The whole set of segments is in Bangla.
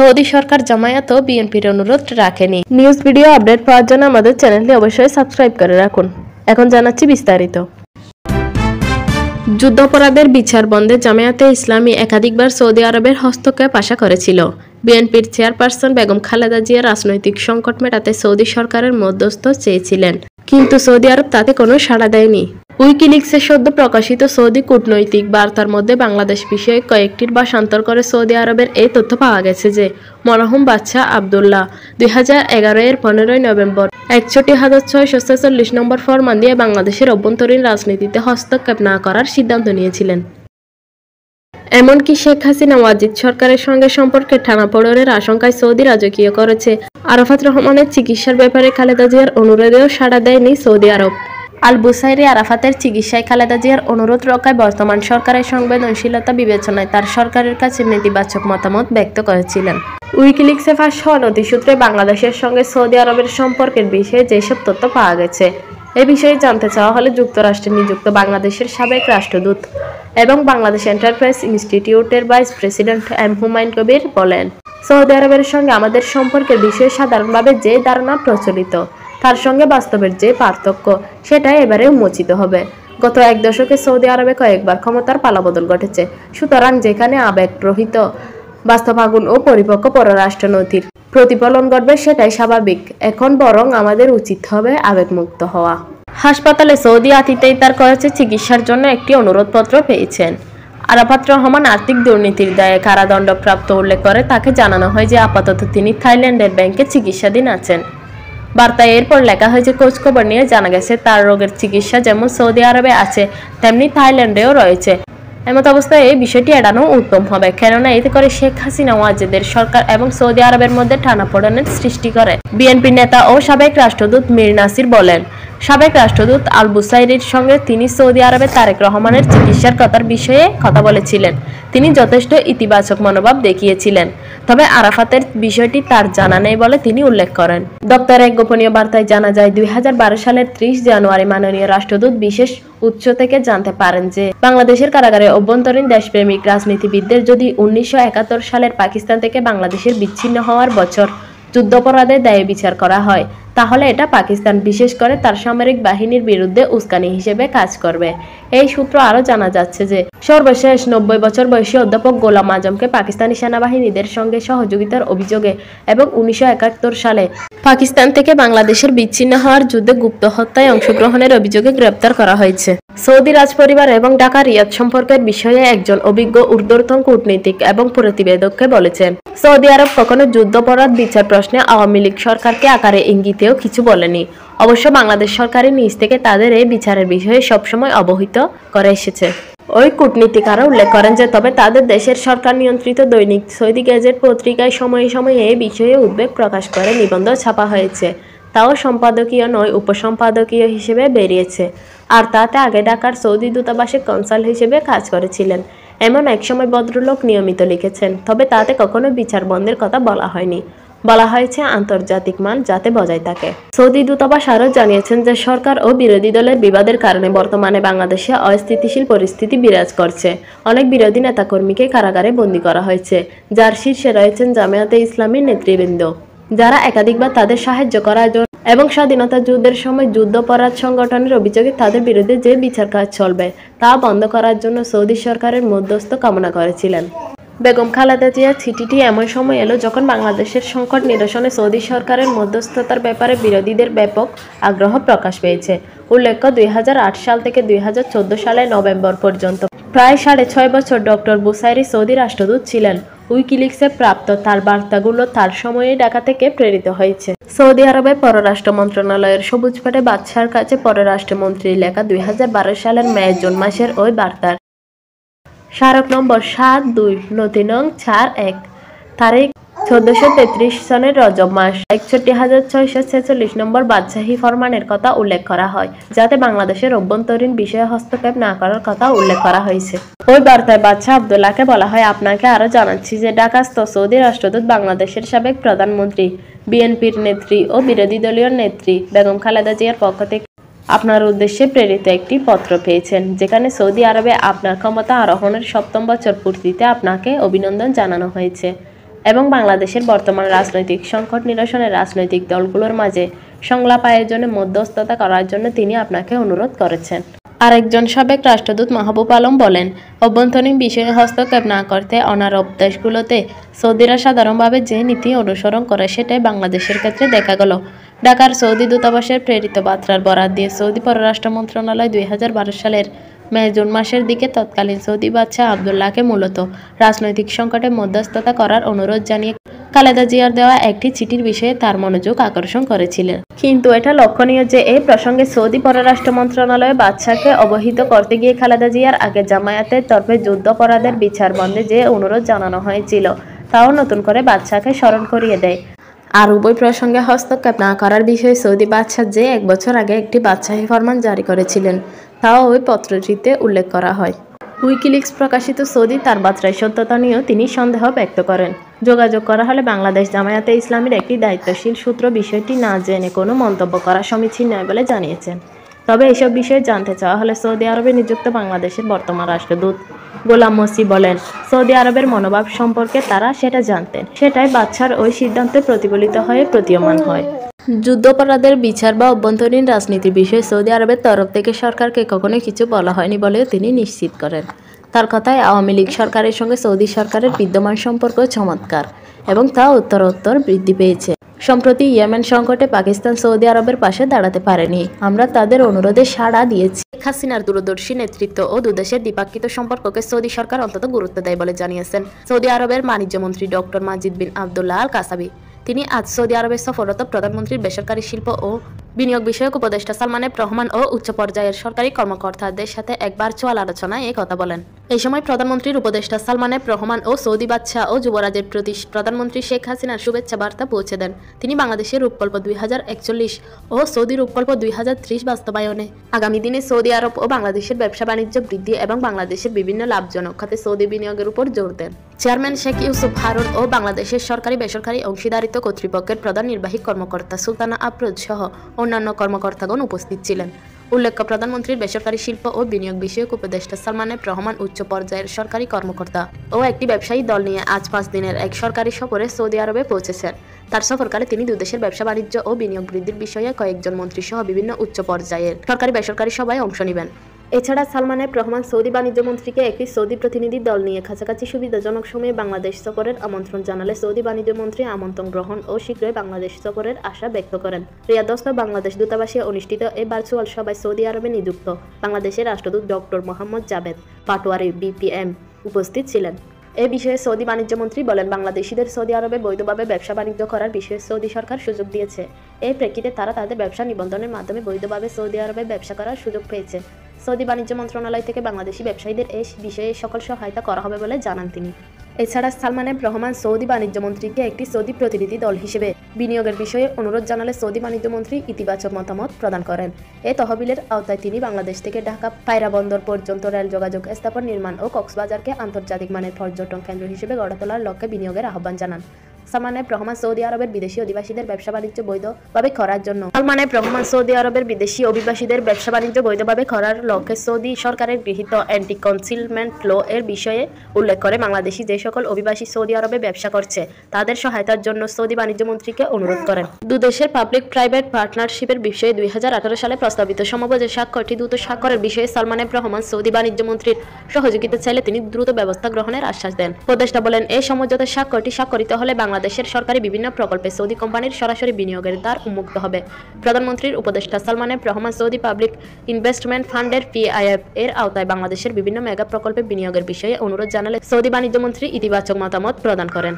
সৌদি সরকার জামায়াত ও বিএনপির অনুরোধ রাখেনি। নিউজ ভিডিও আপডেট পাওয়ার জন্য আমাদের চ্যানেলটি অবশ্যই সাবস্ক্রাইব করে রাখুন। এখন জানাচ্ছি বিস্তারিত। যুদ্ধাপরাধের বিচার বন্ধে জামায়াতে ইসলামী একাধিকবার সৌদি আরবের হস্তক্ষেপ আশা করেছিল। বিএনপির চেয়ারপারসন বেগম খালেদা জিয়া রাজনৈতিক সংকট মেটাতে সৌদি সরকারের মধ্যস্থ চেয়েছিলেন, কিন্তু সৌদি আরব তাতে কোনো সাড়া দেয়নি। উইকিলিক্সের সদ্য প্রকাশিত সৌদি কূটনৈতিক বার্তার মধ্যে বাংলাদেশ বিষয়ে কয়েকটির ভাষান্তর করে সৌদি আরবের এই তথ্য পাওয়া গেছে যে মরহুম বাদশাহ আবদুল্লাহ 2011 এর 15 নভেম্বর 61,646 নম্বর ফরমান দিয়ে বাংলাদেশের অভ্যন্তরীণ রাজনীতিতে হস্তক্ষেপ না করার সিদ্ধান্ত নিয়েছিলেন। এমনকি শেখ হাসিনা ওয়াজিদ সরকারের সঙ্গে সম্পর্কে টানাপোড়েনের আশঙ্কায় সৌদি রাজকীয় করেছে। আরাফাত রহমানের চিকিৎসার ব্যাপারে খালেদা জিয়ার অনুরোধেও সাড়া দেয়নি সৌদি আরব। আল বুসাইরি আরাফাতের চিকিৎসায় খালেদা জিয়ার অনুরোধ রক্ষায় বর্তমান সরকারের সংবেদনশীলতা বিবেচনায় তার সরকারের কাছে নেতিবাচক মতামত ব্যক্ত করেছিলেন। উইকিলিক্সে ফাঁস হওয়া নথিসূত্রে বাংলাদেশের সঙ্গে সৌদি আরবের সম্পর্কের বিষয়ে যেসব তথ্য পাওয়া গেছে, এ বিষয়ে জানতে চাওয়া হলে যুক্তরাষ্ট্রে নিযুক্ত বাংলাদেশের সাবেক রাষ্ট্রদূত এবং বাংলাদেশ এন্টারপ্রাইজ ইনস্টিটিউটের vice president M Humayun Kabir বলেন, সৌদি আরবের সঙ্গে আমাদের সম্পর্কের বিষয়ে সাধারণভাবে যে ধারণা প্রচলিত তার সঙ্গে বাস্তবের যে পার্থক্য সেটা এবারে উন্মোচিত হবে। গত এক দশকে সৌদি আরবে কয়েকবার ক্ষমতার পালাবদল ঘটেছে, সুতরাং যেখানে আবেগরহিত বাস্তবায়ন ও পরিপক্ক পররাষ্ট্র নথির প্রতিফলন ঘটবে সেটাই স্বাভাবিক। এখন বরং আমাদের উচিত হবে আবেগমুক্ত হওয়া। হাসপাতালে সৌদি আতিথেয়তার করেছে চিকিৎসার জন্য একটি অনুরোধপত্র পেয়েছেন। আরাফাত রহমান আর্থিক দুর্নীতির দায়ে কারাদণ্ডপ্রাপ্ত উল্লেখ করে তাকে জানানো হয় যে আপাতত তিনি থাইল্যান্ডের ব্যাংকে চিকিৎসাধীন আছেন। বার্তায় এরপর লেখা হয়েছে, খোঁজখবর নিয়ে জানা গেছে তার রোগের চিকিৎসা যেমন সৌদি আরবে আছে তেমনি থাইল্যান্ডেও রয়েছে। এমত অবস্থায় এই বিষয়টি এড়ানো উত্তম হবে, কেননা এতে করে শেখ হাসিনা ওয়াজেদের সরকার এবং সৌদি আরবের মধ্যে টানাপোড়েনের সৃষ্টি করে। বিএনপি নেতা ও সাবেক রাষ্ট্রদূত মীর নাসির বলেন, সাবেক রাষ্ট্রদূত আল বুসাইরির সঙ্গে তিনি সৌদি আরবে তারেক রহমানের চিকিৎসার কথার বিষয়ে কথা বলেছিলেন। তিনি যথেষ্ট ইতিবাচক মনোভাব দেখিয়েছিলেন, তবে আরাফাতের বিষয়টি তার জানা নেই বলে তিনি উল্লেখ করেন। দপ্তরের এক গোপনীয় বার্তায় জানা যায়, 2012 সালের 30 জানুয়ারি মাননীয় রাষ্ট্রদূত বিশেষ উৎস থেকে জানতে পারেন যে বাংলাদেশের কারাগারে অভ্যন্তরীণ দেশপ্রেমিক রাজনীতিবিদদের যদি 1971 সালের পাকিস্তান থেকে বাংলাদেশের বিচ্ছিন্ন হওয়ার বছর যুদ্ধাপরাধের দায়ে বিচার করা হয়, তাহলে এটা পাকিস্তান বিশেষ করে তার সামরিক বাহিনীর বিরুদ্ধে উস্কানি হিসেবে কাজ করবে। এই সূত্র আরও জানা যাচ্ছে যে সর্বশেষ 90 বছর বয়সী অধ্যাপক গোলাম আজমকে পাকিস্তানি সেনাবাহিনীদের সঙ্গে সহযোগিতার অভিযোগে এবং 1971 সালে পাকিস্তান থেকে বাংলাদেশের বিচ্ছিন্ন হওয়ার যুদ্ধে গুপ্ত হত্যায় অংশগ্রহণের অভিযোগে গ্রেপ্তার করা হয়েছে। সৌদি রাজপরিবার এবং ঢাকা রিয়াদ সম্পর্কের বিষয়ে একজন অভিজ্ঞ ঊর্ধ্বতন কূটনীতিক এবং প্রতিবেদককে বলেছেন, সৌদি আরব কখনো যুদ্ধাপরাধ বিচার প্রশ্নে আওয়ামী লীগ সরকারকে আকারে ইঙ্গিতেও কিছু বলেনি। অবশ্য বাংলাদেশ সরকারের নিজ থেকে তাদের এই বিচারের বিষয়ে সবসময় অবহিত করে এসেছে। ওই কূটনীতিক আরও উল্লেখ করেন যে তবে তাদের দেশের সরকার নিয়ন্ত্রিত দৈনিক সৌদি গেজেট পত্রিকায় সময়ে সময়ে এই বিষয়ে উদ্বেগ প্রকাশ করে নিবন্ধ ছাপা হয়েছে, তাও সম্পাদকীয় নয় উপসম্পাদকীয় হিসেবে বেরিয়েছে। আর তাতে আগে ঢাকার সৌদি দূতাবাসে কনসাল হিসেবে কাজ করেছিলেন এমন একসময় ভদ্রলোক নিয়মিত লিখেছেন, তবে তাতে কখনো বিচার বন্ধের কথা বলা হয়নি। বলা হয়েছে আন্তর্জাতিক মান যাতে বজায় থাকে। সৌদি দূতাবাস আরও জানিয়েছেন যে সরকার ও বিরোধী দলের বিবাদের কারণে বর্তমানে বাংলাদেশে অস্থিতিশীল পরিস্থিতি বিরাজ করছে। অনেক বিরোধী নেতাকর্মীকে কারাগারে বন্দী করা হয়েছে, যার শীর্ষে রয়েছেন জামায়াতে ইসলামীর নেতৃবৃন্দ, যারা একাধিকবার তাদের সাহায্য করার জন্য এবং স্বাধীনতা যুদ্ধের সময় যুদ্ধাপরাধ সংগঠনের অভিযোগে তাদের বিরুদ্ধে যে বিচার কাজ চলবে তা বন্ধ করার জন্য সৌদি সরকারের মধ্যস্থ কামনা করেছিলেন। বেগম খালেদা জিয়ার চিঠিটি এমন সময় এলো যখন বাংলাদেশের সংকট নিরসনে সৌদি সরকারের মধ্যস্থতার ব্যাপারে বিরোধীদের ব্যাপক আগ্রহ প্রকাশ পেয়েছে। উল্লেখ্য, 2008 সাল থেকে 2014 সালের নভেম্বর পর্যন্ত প্রায় 6.5 বছর ডক্টর বুসাইরি সৌদি রাষ্ট্রদূত ছিলেন। উইকিলিক্সে প্রাপ্ত তার বার্তাগুলো তার সময়ে ঢাকা থেকে প্রেরিত হয়েছে। সৌদি আরবের পররাষ্ট্র মন্ত্রণালয়ের সবুজ পাঠে বাদশার কাছে পররাষ্ট্রমন্ত্রীর লেখা 2012 সালের মে-জুন মাসের ওই বার্তার স্মারক নম্বর 72 নথি নং 41 তারিখ 1433 সনের রজব মাস 61,646 নম্বর বাদশাহী ফরমানের কথা উল্লেখ করা হয়, যাতে বাংলাদেশের অভ্যন্তরীণ বিষয়ে হস্তক্ষেপ না করার কথা উল্লেখ করা হয়েছে। ওই বার্তায় বাদশাহ আবদুল্লাহকে বলা হয়, আপনাকে আরও জানাচ্ছি যে ঢাকাস্থ সৌদি রাষ্ট্রদূত বাংলাদেশের সাবেক প্রধানমন্ত্রী, বিএনপির নেত্রী ও বিরোধী দলীয় নেত্রী বেগম খালেদা জিয়ার পক্ষ থেকে আপনার উদ্দেশ্যে প্রেরিত একটি পত্র পেয়েছেন, যেখানে সৌদি আরবে আপনার ক্ষমতা আরোহণের 7ম বছর পূর্তিতে আপনাকে অভিনন্দন জানানো হয়েছে। এবং বাংলাদেশের বর্তমান রাজনৈতিক সংকট নিরসনে রাজনৈতিক দলগুলোর মাঝে সংলাপ আয়োজনে মধ্যস্থতা করার জন্য তিনি আপনাকে অনুরোধ করেছেন। আরেকজন সাবেক রাষ্ট্রদূত মাহবুব আলম বলেন, অভ্যন্তরীণ বিষয়ে হস্তক্ষেপ না করতে অনারব দেশগুলোতে সৌদিরা সাধারণভাবে যে নীতি অনুসরণ করে সেটাই বাংলাদেশের ক্ষেত্রে দেখা গেল। ঢাকার সৌদি দূতাবাসের প্রেরিত বার্তার বরাত দিয়ে সৌদি পররাষ্ট্র মন্ত্রণালয় 2012 সালের মে-জুন মাসের দিকে তৎকালীন সৌদি বাদশাহ আবদুল্লাহকে মূলত রাজনৈতিক সংকটে মধ্যস্থতা করার অনুরোধ জানিয়ে খালেদা জিয়ার দেওয়া একটি চিঠির বিষয়ে তার মনোযোগ আকর্ষণ করেছিলেন। কিন্তু এটা লক্ষণীয় যে এই প্রসঙ্গে সৌদি পররাষ্ট্র মন্ত্রণালয় বাদশাহকে অবহিত করতে গিয়ে খালেদা জিয়ার আগে জামায়াতের তরফে যুদ্ধাপরাধের বিচার বন্ধে যে অনুরোধ জানানো হয়েছিল তাও নতুন করে বাদশাহকে স্মরণ করিয়ে দেয়। আর উভয় প্রসঙ্গে হস্তক্ষেপ না করার বিষয়ে সৌদি বাদশাহ যে 1 বছর আগে একটি বাদশাহী ফরমান জারি করেছিলেন তাও ওই পত্রটিতে উল্লেখ করা হয়। উইকিলিক্স প্রকাশিত সৌদি তার বার্তার সত্যতা নিয়েও তিনি সন্দেহ ব্যক্ত করেন। যোগাযোগ করা হলে বাংলাদেশ জামায়াতে ইসলামীর একটি দায়িত্বশীল সূত্র বিষয়টি না জেনে কোনো মন্তব্য করা সমীচীন নয় বলে জানিয়েছেন। তবে এসব বিষয়ে জানতে চাওয়া হলে সৌদি আরবে নিযুক্ত বাংলাদেশের বর্তমান রাষ্ট্রদূত গোলাম মসি বলেন, সৌদি আরবের মনোভাব সম্পর্কে তারা সেটা জানতেন, সেটাই বাদশার ওই সিদ্ধান্তে প্রতিফলিত হয়ে প্রতীয়মান হয়। যুদ্ধাপরাধের বিচার বা অভ্যন্তরীণ রাজনীতির বিষয়ে সৌদি আরবের তরফ থেকে সরকারকে কখনো কিছু বলা হয়নি বলেও তিনি নিশ্চিত করেন। তার কথায় আওয়ামী লীগ সরকারের সঙ্গে সৌদি সরকারের বিদ্যমান সম্পর্ক চমৎকার এবং তা উত্তরোত্তর বৃদ্ধি পেয়েছে। সম্প্রতি ইয়েমেন সংকটে পাকিস্তান সৌদি আরবের পাশে দাঁড়াতে পারেনি, আমরা তাদের অনুরোধে সাড়া দিয়েছি। শেখ হাসিনার দূরদর্শী নেতৃত্ব ও দুদেশের দ্বিপাক্ষিক সম্পর্ককে সৌদি সরকার অন্তত গুরুত্ব দেয় বলে জানিয়েছেন সৌদি আরবের বাণিজ্যমন্ত্রী ডক্টর মাজিদ বিন আবদুল্লাহ আল কাসাবি। তিনি আজ সৌদি আরবে সফররত প্রধানমন্ত্রীর বেসরকারি শিল্প ও বিনিয়োগ বিষয়ক উপদেষ্টা সালমান এফ রহমান ও উচ্চ পর্যায়ের সরকারি কর্মকর্তাদের সাথে এক ভার্চুয়াল আলোচনায় এই কথা বলেন। এই সময় প্রধানমন্ত্রীর উপদেষ্টা সালমান এফ রহমান ও সৌদি বাদশাহ ও যুবরাজের প্রতি প্রধানমন্ত্রী শেখ হাসিনার শুভেচ্ছা বার্তা পৌঁছে দেন। তিনি বাংলাদেশের রূপকল্প 2041 ও সৌদি রূপকল্প 2030 বাস্তবায়নে আগামী দিনে সৌদি আরব ও বাংলাদেশের ব্যবসা বাণিজ্য বৃদ্ধি এবং বাংলাদেশের বিভিন্ন লাভজনক খাতে সৌদি বিনিয়োগের উপর জোর দেন। চেয়ারম্যান শেখ ইউসুফ হারুন ও বাংলাদেশের সরকারি বেসরকারি অংশীদারিত্ব কর্তৃপক্ষের প্রধান নির্বাহী কর্মকর্তা সুলতানা আফরোজ সহ অন্যান্য কর্মকর্তাগণ উপস্থিত ছিলেন। উল্লেখ্য, প্রধানমন্ত্রীর বেসরকারি শিল্প ও বিনিয়োগ বিষয়ক উপদেষ্টা সালমান এফ রহমান উচ্চ পর্যায়ের সরকারি কর্মকর্তা ও একটি ব্যবসায়ী দল নিয়ে আজ 5 দিনের এক সরকারি সফরে সৌদি আরবে পৌঁছেছেন। তার সফরকালে তিনি দুদেশের ব্যবসা বাণিজ্য ও বিনিয়োগ বৃদ্ধির বিষয়ে কয়েকজন মন্ত্রী সহ বিভিন্ন উচ্চ পর্যায়ের সরকারি বেসরকারি সভায় অংশ নেবেন। এছাড়া সালমান এফ রহমান সৌদি বাণিজ্য মন্ত্রীকে একটি সৌদি প্রতিনিধি দল নিয়ে কাছাকাছি সুবিধাজনক সময়ে বাংলাদেশ সফরের আমন্ত্রণ জানালে সৌদি বাণিজ্য মন্ত্রী আমন্ত্রণ গ্রহণ ও শীঘ্রই বাংলাদেশ সফরের আশা ব্যক্ত করেন। রিয়াদস্থ বাংলাদেশ দূতাবাসে অনুষ্ঠিত এই ভার্চুয়াল সভায় সৌদি আরবে নিযুক্ত বাংলাদেশের রাষ্ট্রদূত ডক্টর মোহাম্মদ জাবেদ পাটোয়ারি বিপিএম উপস্থিত ছিলেন। এ বিষয়ে সৌদি বাণিজ্য মন্ত্রী বলেন, বাংলাদেশিদের সৌদি আরবে বৈধভাবে ব্যবসা বাণিজ্য করার বিষয়ে সৌদি সরকার সুযোগ দিয়েছে। এই প্রেক্ষিতে তারা তাদের ব্যবসা নিবন্ধনের মাধ্যমে বৈধভাবে সৌদি আরবে ব্যবসা করার সুযোগ পেয়েছে। সৌদি বাণিজ্য মন্ত্রণালয় থেকে বাংলাদেশি ব্যবসায়ীদের এই বিষয়ে সকল সহায়তা করা হবে বলে জানান তিনি। এছাড়া সালমান এফ রহমান সৌদি বাণিজ্য মন্ত্রীকে একটি সৌদি প্রতিনিধি দল হিসেবে বিনিয়োগের বিষয়ে অনুরোধ জানালে সৌদি বাণিজ্য মন্ত্রী ইতিবাচক মতামত প্রদান করেন। এই তহবিলের আওতায় তিনি বাংলাদেশ থেকে ঢাকা পায়রা বন্দর পর্যন্ত রেল যোগাযোগ স্থাপন নির্মাণ ও কক্সবাজারকে আন্তর্জাতিক মানের পর্যটন কেন্দ্র হিসেবে গড়ে তোলার লক্ষ্যে বিনিয়োগের আহ্বান জানান। সালমান এফ রহমান সৌদি আরবের বিদেশি অধিবাসীদের ব্যবসা বাণিজ্য বৈধভাবে করার জন্য লক্ষ্যে সৌদি সরকারের গৃহীত অ্যান্টি কনসিলমেন্ট ল এর বিষয়ে উল্লেখ করে বাংলাদেশি যে সকল অভিবাসী সৌদি আরবে ব্যবসা করছে তাদের সহায়তার জন্য সৌদি বাণিজ্য মন্ত্রীকে অনুরোধ করেন। দুদেশের পাবলিক প্রাইভেট পার্টনারশিপের বিষয়ে 2018 সালে প্রস্তাবিত সমঝোতা স্বাক্ষরটি দ্রুত স্বাক্ষরের বিষয়ে সালমান এফ রহমান সৌদি বাণিজ্য মন্ত্রীর সহযোগিতা চাইলে তিনি দ্রুত ব্যবস্থা গ্রহণের আশ্বাস দেন। উপদেষ্টা বলেন, এই সমঝোতা স্বাক্ষরটি স্বাক্ষরিত হলে বাংলাদেশের সরকারি বিভিন্ন প্রকল্পে সৌদি কোম্পানির সরাসরি বিনিয়োগের দ্বার উন্মুক্ত হবে। প্রধানমন্ত্রীর উপদেষ্টা Salman F Rahman Saudi public investment ফান্ডের PIF এর আওতায় বাংলাদেশের বিভিন্ন মেগা প্রকল্পে বিনিয়োগের বিষয়ে অনুরোধ জানালে সৌদি বাণিজ্য মন্ত্রী ইতিবাচক মতামত প্রদান করেন।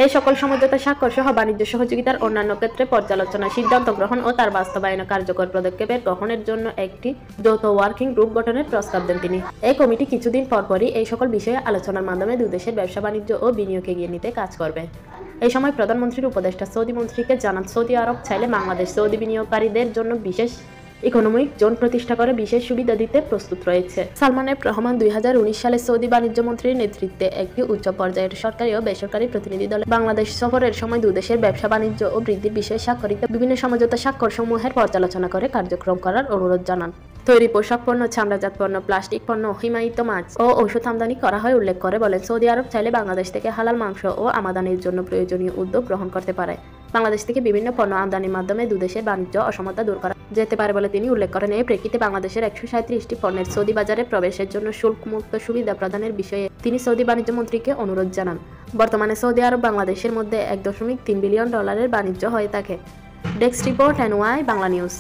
এই সকল সমঝোতা স্বাক্ষর সহ বাণিজ্য সহযোগিতার অন্যান্য ক্ষেত্রে পর্যালোচনা, সিদ্ধান্ত গ্রহণ ও তার বাস্তবায়নে কার্যকর পদক্ষেপের গ্রহণের জন্য একটি যৌথ ওয়ার্কিং গ্রুপ গঠনের প্রস্তাব দেন তিনি। এই কমিটি কিছুদিন পরপরই এই সকল বিষয়ে আলোচনার মাধ্যমে দুদেশের ব্যবসা বাণিজ্য ও বিনিয়োগ এগিয়ে নিতে কাজ করবে। এই সময় প্রধানমন্ত্রীর উপদেষ্টা সৌদি মন্ত্রীকে জানান, সৌদি আরব চাইলে বাংলাদেশ সৌদি বিনিয়োগকারীদের জন্য বিশেষ ইকোনমিক জোন প্রতিষ্ঠা করে বিশেষ সুবিধা দিতে প্রস্তুত রয়েছে। সালমান এফ রহমান 2019 সালে সৌদি বাণিজ্য মন্ত্রীর নেতৃত্বে একটি উচ্চ পর্যায়ের সরকারি ও বেসরকারি প্রতিনিধি দল বাংলাদেশ সফরের সময় দুদেশের ব্যবসা বাণিজ্য ও বৃদ্ধির বিষয়ে স্বাক্ষরিত বিভিন্ন সমঝোতা স্বাক্ষরসমূহের পর্যালোচনা করে কার্যক্রম করার অনুরোধ জানান। তৈরি পোশাক পণ্য, চামড়াজাত পণ্য, প্লাস্টিক পণ্য, হিমায়িত মাছ ও ঔষধ আমদানি করা হয় উল্লেখ করে বলেন, সৌদি আরব চাইলে বাংলাদেশ থেকে হালাল মাংস ও আমদানির জন্য প্রয়োজনীয় উদ্যোগ গ্রহণ করতে পারে। বাংলাদেশ থেকে বিভিন্ন পণ্য আমদানির মাধ্যমে দুদেশের বাণিজ্য অসমতা দূর করা যেতে পারে বলে তিনি উল্লেখ করেন। এই প্রেক্ষিতে বাংলাদেশের 137টি পণ্যের সৌদি বাজারে প্রবেশের জন্য শুল্কমুক্ত সুবিধা প্রদানের বিষয়ে তিনি সৌদি বাণিজ্য মন্ত্রীকে অনুরোধ জানান। বর্তমানে সৌদি আরব বাংলাদেশের মধ্যে $1.3 বিলিয়ন বাণিজ্য হয়ে থাকে। Desk report NY Bangla news.